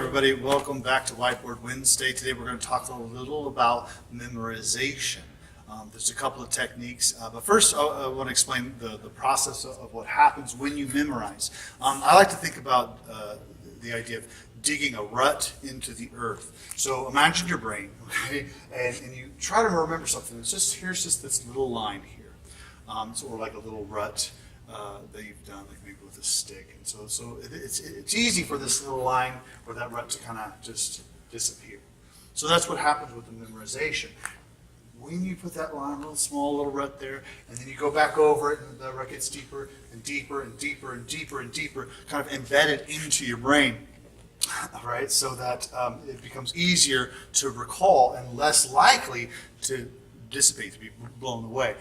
everybody. Welcome back to Whiteboard Wednesday. Today we're going to talk a little about memorization. There's a couple of techniques, but first I want to explain the process of what happens when you memorize. I like to think about the idea of digging a rut into the earth. So imagine your brain, okay, and you try to remember something. Here's just this little line here, or like a little rut that you've done, like maybe with a stick. And so it's easy for this little line or that rut to kind of just disappear. So that's what happens with the memorization. When you put that line, a little small little rut there, and then you go back over it, and the rut gets deeper and deeper and deeper and deeper and deeper, kind of embedded into your brain. All right, so that it becomes easier to recall and less likely to dissipate, to be blown away.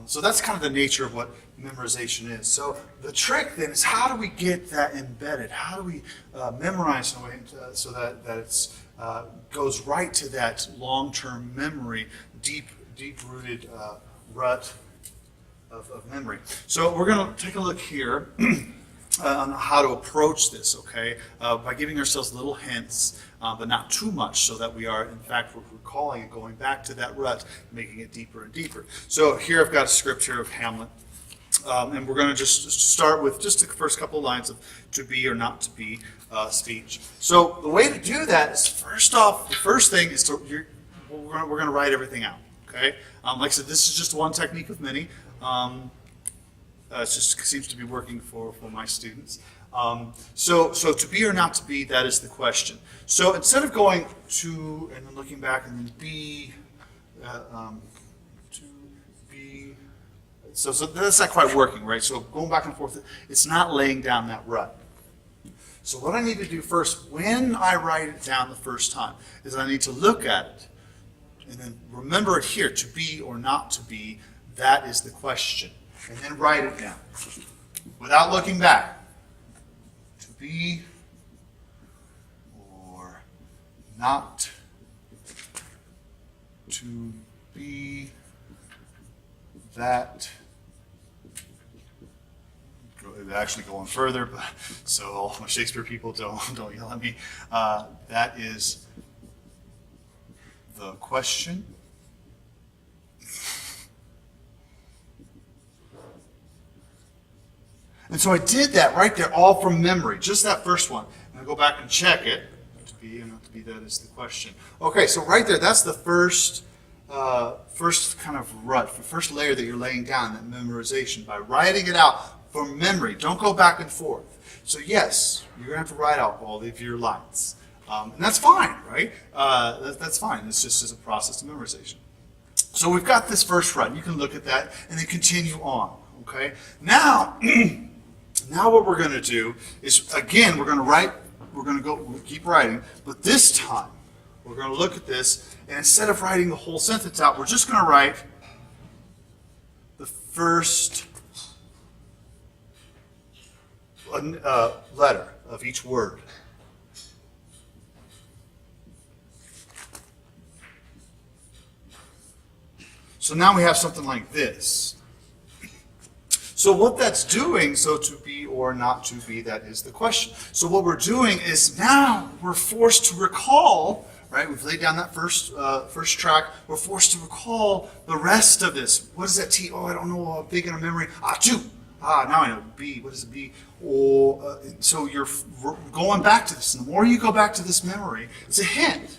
So that's kind of the nature of what memorization is. So the trick then is, how do we get that embedded? How do we memorize in a way so that it goes right to that long-term memory, deep-rooted rut of memory? So we're going to take a look here on how to approach this, okay, by giving ourselves little hints, but not too much, so that we are, in fact, recalling and going back to that rut, making it deeper and deeper. So here I've got a script here of Hamlet, and we're going to just start with just the first couple of lines of to be or not to be speech. So the way to do that is, first off, the first thing is we're going to write everything out, okay? Like I said, this is just one technique of many. It just seems to be working for my students. So to be or not to be, that is the question. So instead of going to and then looking back and then be, to be, so that's not quite working, right? So going back and forth, it's not laying down that rut. So what I need to do first, when I write it down the first time, is I need to look at it and then remember it here, to be or not to be, that is the question. And then write it down without looking back. To be or not to be, that. Actually going further, but so all my Shakespeare people don't yell at me. That is the question. And so I did that right there, all from memory, just that first one. And I go back and check it. To be or not to be, that is the question. Okay, so right there, that's the first kind of rut, the first layer that you're laying down, that memorization, by writing it out from memory. Don't go back and forth. So yes, you're going to have to write out all of your lines. And that's fine, right? That's fine. It's just as a process of memorization. So we've got this first rut. You can look at that and then continue on. Okay? Now, now what we're going to do is, again, we're going to keep writing, but this time we're going to look at this, and instead of writing the whole sentence out, we're just going to write the first letter of each word. So now we have something like this. So what that's doing, so to be or not to be, that is the question. So what we're doing is, now we're forced to recall, right? We've laid down that first track. We're forced to recall the rest of this. What is that T? Oh, I don't know. I'm big in a memory. To. Now I know. B. What is it? B? Or so you're going back to this. And the more you go back to this memory, it's a hint.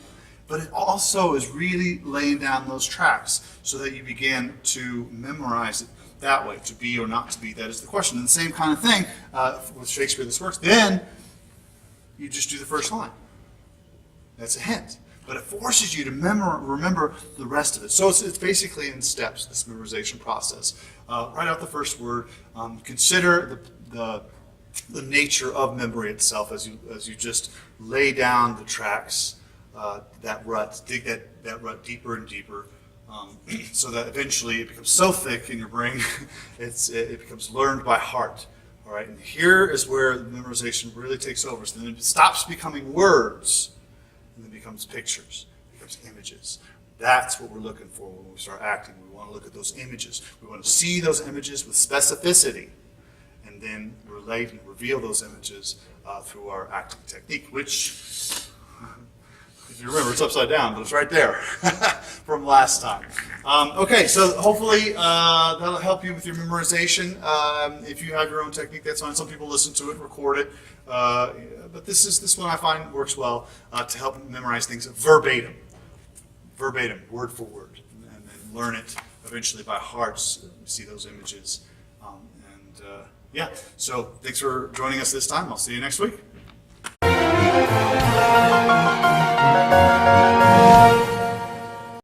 But it also is really laying down those tracks so that you begin to memorize it that way. To be or not to be, that is the question. And the same kind of thing with Shakespeare, this works. Then you just do the first line. That's a hint. But it forces you to remember the rest of it. So it's basically in steps, this memorization process. Write out the first word. Consider the nature of memory itself as you just lay down the tracks, that rut, dig that rut deeper and deeper, so that eventually it becomes so thick in your brain, it becomes learned by heart. All right, and here is where memorization really takes over. So then it stops becoming words, and then becomes pictures, becomes images. That's what we're looking for when we start acting. We want to look at those images. We want to see those images with specificity, and then relate and reveal those images through our acting technique, which if you remember, it's upside down, but it's right there from last time. Okay, so hopefully that'll help you with your memorization. If you have your own technique, that's fine. Some people listen to it, record it, but this one I find works well to help memorize things verbatim, word for word, and then learn it eventually by heart. So you see those images, yeah. So thanks for joining us this time. I'll see you next week.